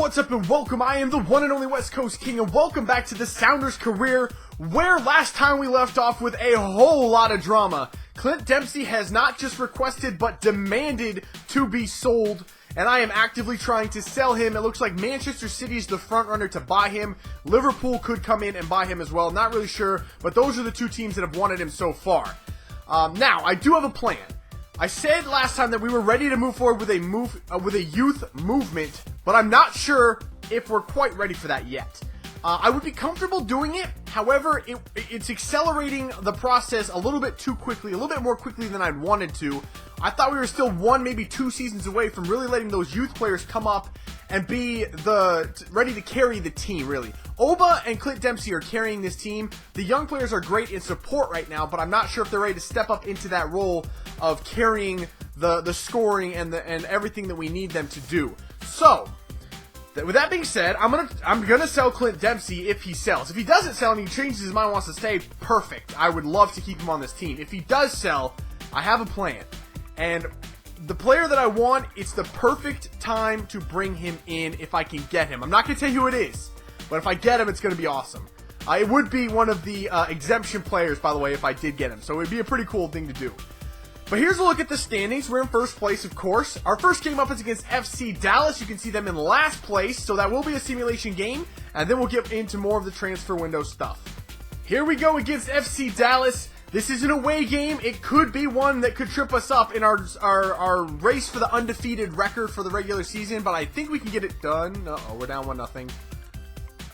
what's up and welcome. I am the one and only West Coast King and welcome back to the Sounders Career, where last time we left off with a whole lot of drama. Clint Dempsey has not just requested but demanded to be sold, and I am actively trying to sell him. It looks like Manchester City is the front runner to buy him. Liverpool could come in and buy him as well. Not really sure, but those are the two teams that have wanted him so far. Now, I do have a plan. I said last time that we were ready to move forward with a youth movement, but I'm not sure if we're quite ready for that yet. I would be comfortable doing it. However, it's accelerating the process a little bit too quickly, a little bit more quickly than I'd wanted to. I thought we were still one, maybe 2 seasons away from really letting those youth players come up and be ready to carry the team, really. Oba and Clint Dempsey are carrying this team. The young players are great in support right now, but I'm not sure if they're ready to step up into that role of carrying the scoring and everything that we need them to do. So, with that being said, I'm gonna sell Clint Dempsey if he sells. If he doesn't sell and he changes his mind and wants to stay, perfect. I would love to keep him on this team. If he does sell, I have a plan. And the player that I want, it's the perfect time to bring him in if I can get him. I'm not going to tell you who it is, but if I get him, it's going to be awesome. It would be one of the exemption players, by the way, if I did get him. So it would be a pretty cool thing to do. But here's a look at the standings. We're in first place, of course. Our first game up is against FC Dallas. You can see them in last place, so that will be a simulation game. And then we'll get into more of the transfer window stuff. Here we go against FC Dallas. This is an away game. It could be one that could trip us up in our race for the undefeated record for the regular season, but I think we can get it done. Uh-oh, we're down 1-0.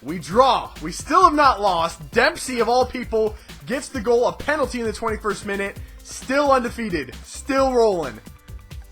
We draw. We still have not lost. Dempsey, of all people, gets the goal, a penalty in the 21st minute. Still undefeated. Still rolling.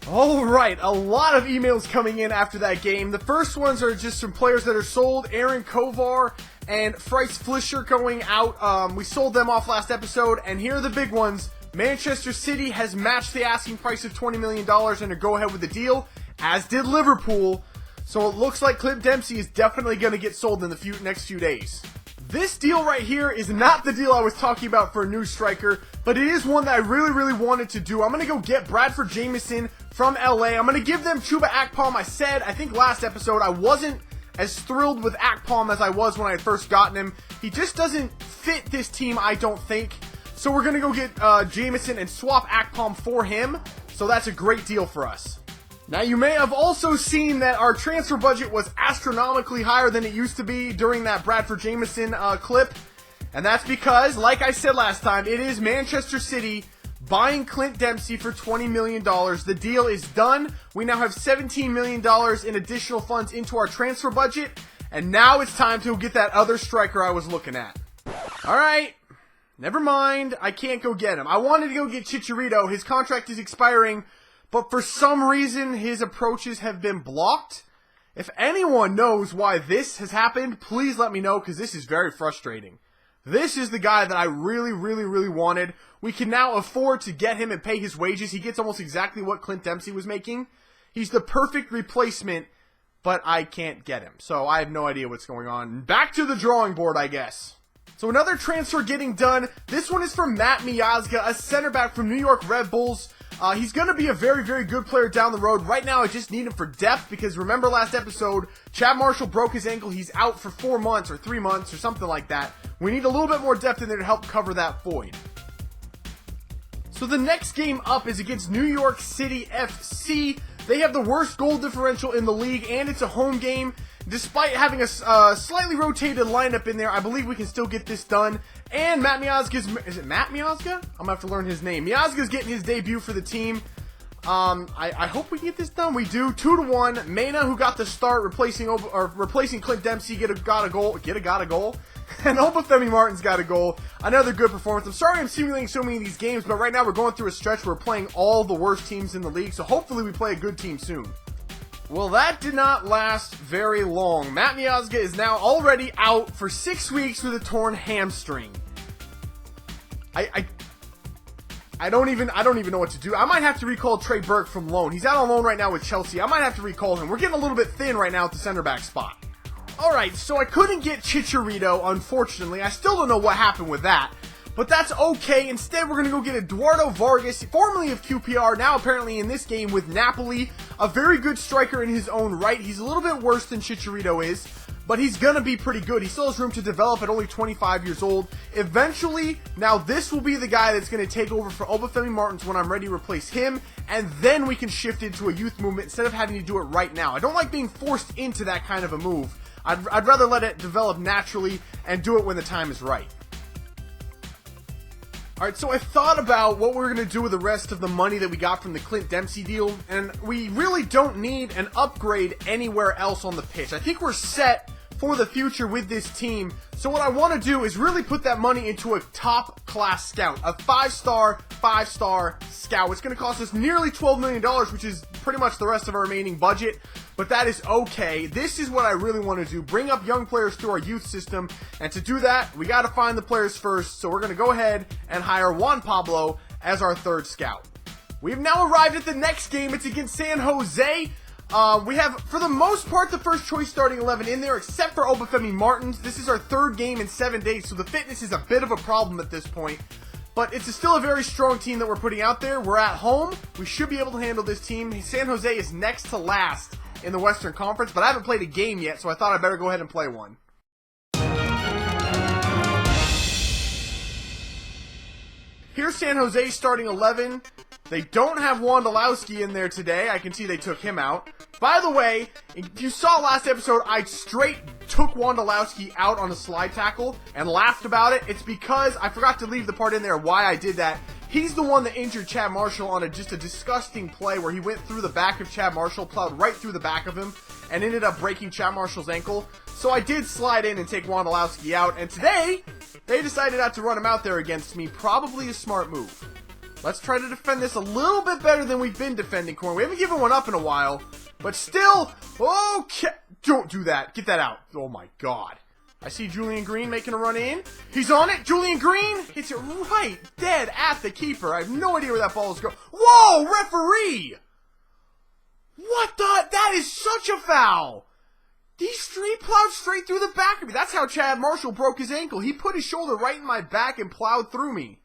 Alright, a lot of emails coming in after that game. The first ones are just some players that are sold. Aaron Kovar and Frice Flischer going out. We sold them off last episode, and here are the big ones. Manchester City has matched the asking price of $20 million and to go ahead with the deal, as did Liverpool. So it looks like Clint Dempsey is definitely going to get sold in the next few days. This deal right here is not the deal I was talking about for a new striker, but it is one that I really wanted to do. I'm going to go get Bradford Jamieson from LA. I'm going to give them Chuba Akpom. I think last episode I wasn't as thrilled with Akpom as I was when I had first gotten him. He just doesn't fit this team, I don't think. So we're going to go get Jamieson and swap Akpom for him. So that's a great deal for us. Now, you may have also seen that our transfer budget was astronomically higher than it used to be during that Bradford Jamieson clip. And that's because, like I said last time, it is Manchester City buying Clint Dempsey for $20 million. The deal is done. We now have $17 million in additional funds into our transfer budget. And now it's time to get that other striker I was looking at. Alright, never mind. I can't go get him. I wanted to go get Chicharito. His contract is expiring, but for some reason his approaches have been blocked. If anyone knows why this has happened, please let me know, because this is very frustrating. This is the guy that I really wanted. We can now afford to get him and pay his wages. He gets almost exactly what Clint Dempsey was making. He's the perfect replacement, but I can't get him. So I have no idea what's going on. Back to the drawing board, I guess. So another transfer getting done. This one is from Matt Miazga, a center back from New York Red Bulls. He's going to be a very good player down the road. Right now, I just need him for depth because remember last episode, Chad Marshall broke his ankle. He's out for 4 months or 3 months or something like that. We need a little bit more depth in there to help cover that void. So the next game up is against New York City FC. They have the worst goal differential in the league, and it's a home game. Despite having a slightly rotated lineup in there, I believe we can still get this done. And Matt Miazga's... Is it Matt Miazga? I'm going to have to learn his name. Miazga's getting his debut for the team. I hope we can get this done. We do. 2-1. Mena, who got the start, replacing Clint Dempsey, got a goal. And Obafemi Martin's got a goal. Another good performance. I'm sorry I'm simulating so many of these games, but right now we're going through a stretch where we're playing all the worst teams in the league, so hopefully we play a good team soon. Well, that did not last very long. Matt Miazga is now already out for 6 weeks with a torn hamstring. I don't even know what to do. I might have to recall Trey Burke from loan. He's out on loan right now with Chelsea. I might have to recall him. We're getting a little bit thin right now at the center back spot. Alright, so I couldn't get Chicharito, unfortunately. I still don't know what happened with that. But that's okay. Instead, we're going to go get Eduardo Vargas, formerly of QPR, now apparently in this game with Napoli. a very good striker in his own right. He's a little bit worse than Chicharito is, but he's going to be pretty good. He still has room to develop at only 25 years old. Eventually, now this will be the guy that's going to take over for Obafemi Martins when I'm ready to replace him, and then we can shift into a youth movement instead of having to do it right now. I don't like being forced into that kind of a move. I'd rather let it develop naturally and do it when the time is right. Alright, so I thought about what we're going to do with the rest of the money that we got from the Clint Dempsey deal, and we really don't need an upgrade anywhere else on the pitch. I think we're set for the future with this team. So what I want to do is really put that money into a top class scout, a 5-star scout. It's going to cost us nearly $12 million, which is pretty much the rest of our remaining budget, but that is okay. This is what I really want to do, bring up young players through our youth system, and to do that, we got to find the players first. So we're going to go ahead and hire Juan Pablo as our 3rd scout. We've now arrived at the next game. It's against San Jose. We have, for the most part, the first choice starting 11 in there, except for Obafemi Martins. This is our 3rd game in 7 days, so the fitness is a bit of a problem at this point. But it's still a very strong team that we're putting out there. We're at home. We should be able to handle this team. San Jose is next to last in the Western Conference, but I haven't played a game yet, so I thought I'd better go ahead and play one. Here's San Jose starting 11. They don't have Wondolowski in there today. I can see they took him out. By the way, if you saw last episode, I straight took Wondolowski out on a slide tackle and laughed about it. It's because I forgot to leave the part in there why I did that. He's the one that injured Chad Marshall on just a disgusting play where he went through the back of Chad Marshall, plowed right through the back of him, and ended up breaking Chad Marshall's ankle. So I did slide in and take Wondolowski out, and today, they decided not to run him out there against me. Probably a smart move. Let's try to defend this a little bit better than we've been defending corner. We haven't given one up in a while, but still, okay. Don't do that. Get that out. Oh my god. I see Julian Green making a run in. He's on it. Julian Green hits it right dead at the keeper. I have no idea where that ball is going. Whoa, referee! What the? That is such a foul. He plowed straight through the back of me. That's how Chad Marshall broke his ankle. He put his shoulder right in my back and plowed through me.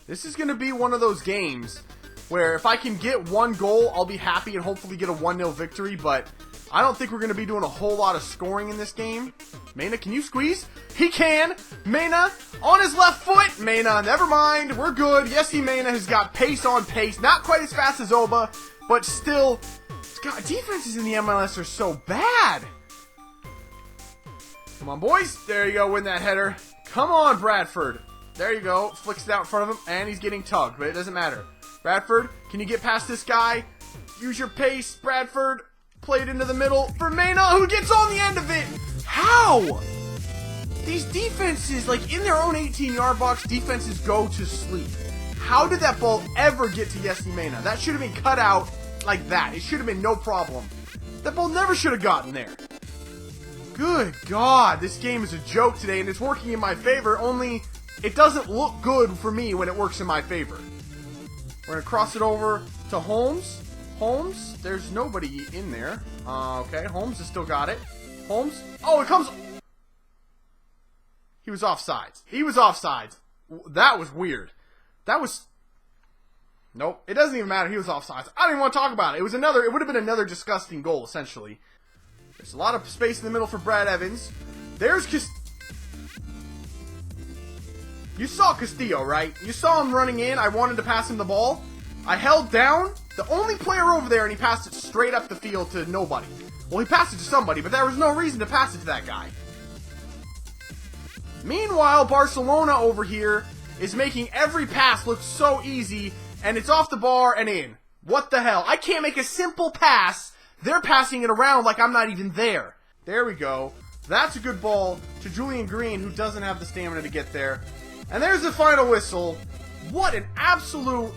This is going to be one of those games where if I can get one goal, I'll be happy and hopefully get a 1-0 victory, but I don't think we're going to be doing a whole lot of scoring in this game. Mena, can you squeeze? He can! Mena on his left foot! Mena, never mind, we're good. Yes, Mena has got pace on pace. Not quite as fast as Oba, but still, God, defenses in the MLS are so bad. Come on, boys. There you go, win that header. Come on, Bradford. There you go. Flicks it out in front of him, and he's getting tugged, but it doesn't matter. Bradford, can you get past this guy? Use your pace, Bradford. Play it into the middle for Mena, who gets on the end of it. How? These defenses, like in their own 18-yard box, defenses go to sleep. How did that ball ever get to Yessi Mena? That should have been cut out like that. It should have been no problem. That ball never should have gotten there. Good God, this game is a joke today, and it's working in my favor, only it doesn't look good for me when it works in my favor. We're going to cross it over to Holmes. Holmes, there's nobody in there. Okay, Holmes has still got it. Holmes, oh, it comes. He was offsides. He was offsides. That was weird. That was, nope, it doesn't even matter. He was offsides. I don't even want to talk about it. It would have been another disgusting goal, essentially. There's a lot of space in the middle for Brad Evans. There's You saw Castillo, right? You saw him running in. I wanted to pass him the ball. I held down the only player over there, and he passed it straight up the field to nobody. Well, he passed it to somebody, but there was no reason to pass it to that guy. Meanwhile, Barcelona over here is making every pass look so easy, and it's off the bar and in. What the hell? I can't make a simple pass. They're passing it around like I'm not even there. There we go. That's a good ball to Julian Green, who doesn't have the stamina to get there. And there's the final whistle. What an absolute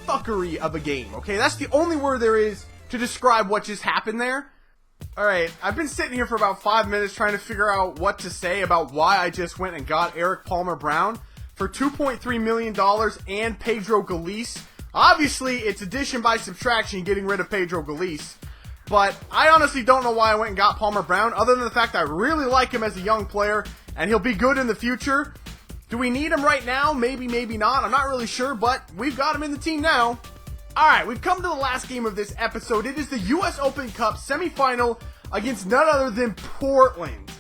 fuckery of a game, okay? That's the only word there is to describe what just happened there. Alright, I've been sitting here for about 5 minutes trying to figure out what to say about why I just went and got Eric Palmer-Brown for $2.3 million and Pedro Galice. Obviously, it's addition by subtraction getting rid of Pedro Galice. But I honestly don't know why I went and got Palmer-Brown, other than the fact I really like him as a young player, and he'll be good in the future. Do we need him right now? Maybe, maybe not. I'm not really sure, but we've got him in the team now. Alright, we've come to the last game of this episode. It is the US Open Cup semifinal against none other than Portland.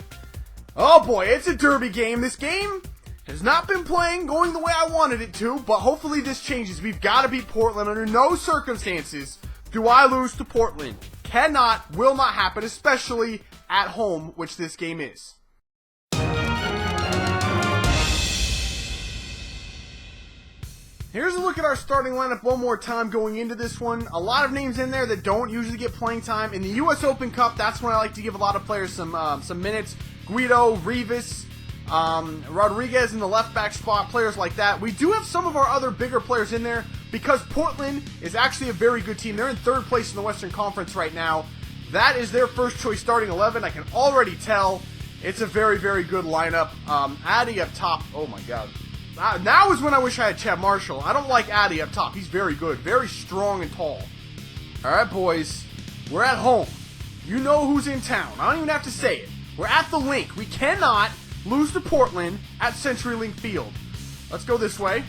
Oh boy, it's a derby game. This game has not been going the way I wanted it to, but hopefully this changes. We've got to beat Portland. Under no circumstances do I lose to Portland. Cannot, will not happen, especially at home, which this game is. Here's a look at our starting lineup one more time going into this one. A lot of names in there that don't usually get playing time. In the US Open Cup, that's when I like to give a lot of players some minutes. Guido, Rivas, Rodriguez in the left back spot, players like that. We do have some of our other bigger players in there because Portland is actually a very good team. They're in third place in the Western Conference right now. That is their first choice starting 11. I can already tell it's a very, very good lineup. Addy up top, oh my god. Now is when I wish I had Chad Marshall. I don't like Addy up top. He's very good. Very strong and tall. Alright, boys. We're at home. You know who's in town. I don't even have to say it. We're at the Link. We cannot lose to Portland at CenturyLink Field. Let's go this way.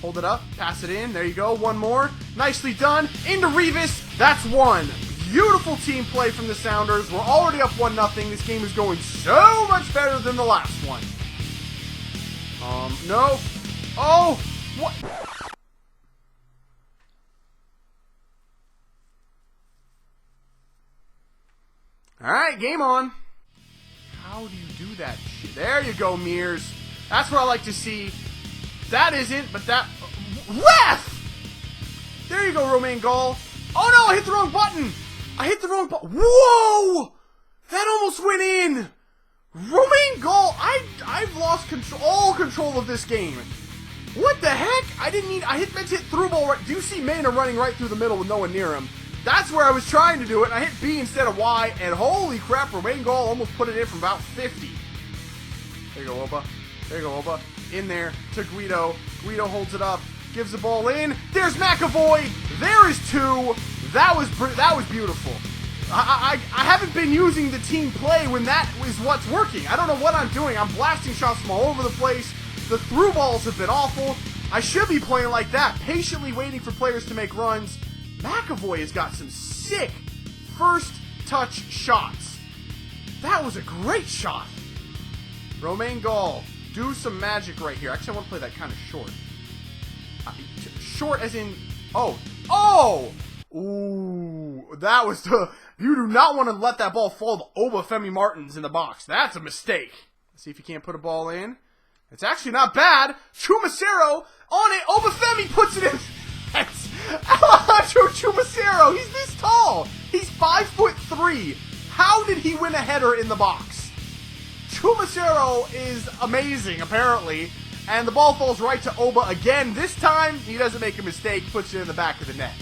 Hold it up. Pass it in. There you go. One more. Nicely done. Into Rivas. That's one. Beautiful team play from the Sounders. We're already up 1-0. This game is going so much better than the last one. No. Oh! What? Alright, game on. How do you do that shit? There you go, Mears. That's what I like to see. That isn't, but that... Ref! There you go, Romain Gall. Oh no, I hit the wrong button! I hit the wrong button. Whoa! That almost went in! Romain Gall, I've lost all control of this game. What the heck? I meant to hit through ball right. Do you see Mena running right through the middle with no one near him? That's where I was trying to do it, and I hit B instead of Y, and holy crap, Romain Gall almost put it in from about 50. There you go, Oba. There you go, Oba. In there to Guido. Guido holds it up, gives the ball in. There's McAvoy. There is two. That was beautiful. I haven't been using the team play when that is what's working. I don't know what I'm doing. I'm blasting shots from all over the place. The through balls have been awful. I should be playing like that, patiently waiting for players to make runs. McAvoy has got some sick first touch shots. That was a great shot. Romain Gall, do some magic right here. Actually, I want to play that kind of short. Short as in, oh! Ooh, that was the... You do not want to let that ball fall to Obafemi Martins in the box. That's a mistake. Let's see if he can't put a ball in. It's actually not bad. Chumacero on it. Obafemi puts it in. That's Alejandro Chumacero. He's this tall. He's 5'3". How did he win a header in the box? Chumacero is amazing, apparently. And the ball falls right to Oba again. This time, he doesn't make a mistake. Puts it in the back of the net.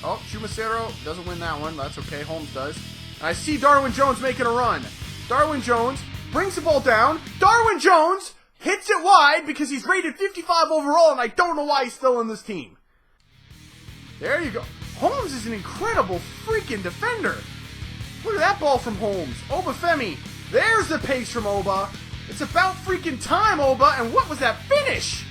Oh, Chumacero doesn't win that one. That's okay. Holmes does. I see Darwin Jones making a run. Darwin Jones brings the ball down. Darwin Jones hits it wide because he's rated 55 overall, and I don't know why he's still in this team. There you go. Holmes is an incredible freaking defender. Look at that ball from Holmes. Obafemi. There's the pace from Oba. It's about freaking time, Oba. And what was that finish?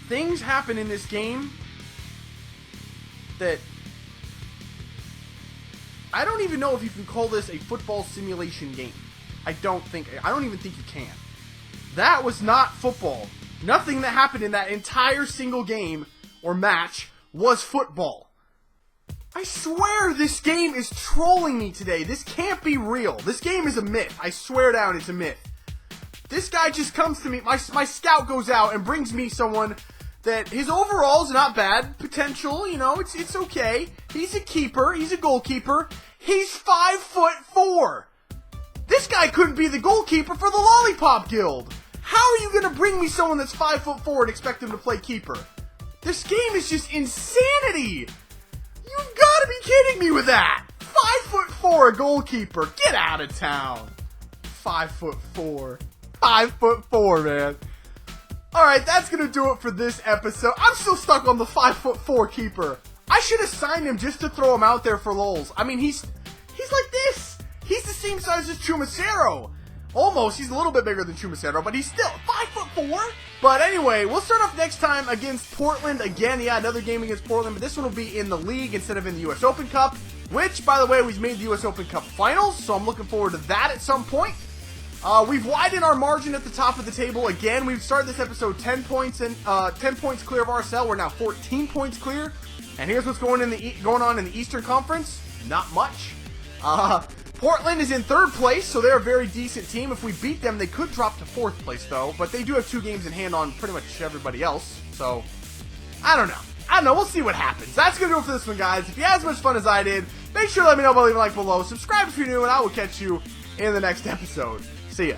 Things happen in this game that I don't even know if you can call this a football simulation game. I don't even think you can. That was not football. Nothing that happened in that entire single game or match was football. I swear this game is trolling me today. This can't be real. This game is a myth. I swear down it's a myth. This guy just comes to me. My scout goes out and brings me someone that his overall's not bad. Potential, you know, it's okay. He's a keeper. He's a goalkeeper. He's 5'4". This guy couldn't be the goalkeeper for the Lollipop Guild. How are you going to bring me someone that's 5'4" and expect him to play keeper? This game is just insanity. You've got to be kidding me with that. 5'4", a goalkeeper. Get out of town. 5'4". 5'4", man. Alright, that's going to do it for this episode. I'm still stuck on the 5'4" keeper. I should have signed him just to throw him out there for lulz. I mean, he's like this. He's the same size as Chumacero. Almost. He's a little bit bigger than Chumacero, but he's still 5'4". But anyway, we'll start off next time against Portland. Again, yeah, another game against Portland, but this one will be in the league instead of in the U.S. Open Cup, which, by the way, we've made the U.S. Open Cup finals, so I'm looking forward to that at some point. We've widened our margin at the top of the table. Again, we've started this episode 10 points clear of RSL. We're now 14 points clear. And here's what's going on in the Eastern Conference. Not much. Portland is in 3rd place, so they're a very decent team. If we beat them, they could drop to 4th place, though. But they do have 2 games in hand on pretty much everybody else. So, I don't know. We'll see what happens. That's going to do it for this one, guys. If you had as much fun as I did, make sure to let me know by leaving a like below. Subscribe if you're new, and I will catch you in the next episode. See ya.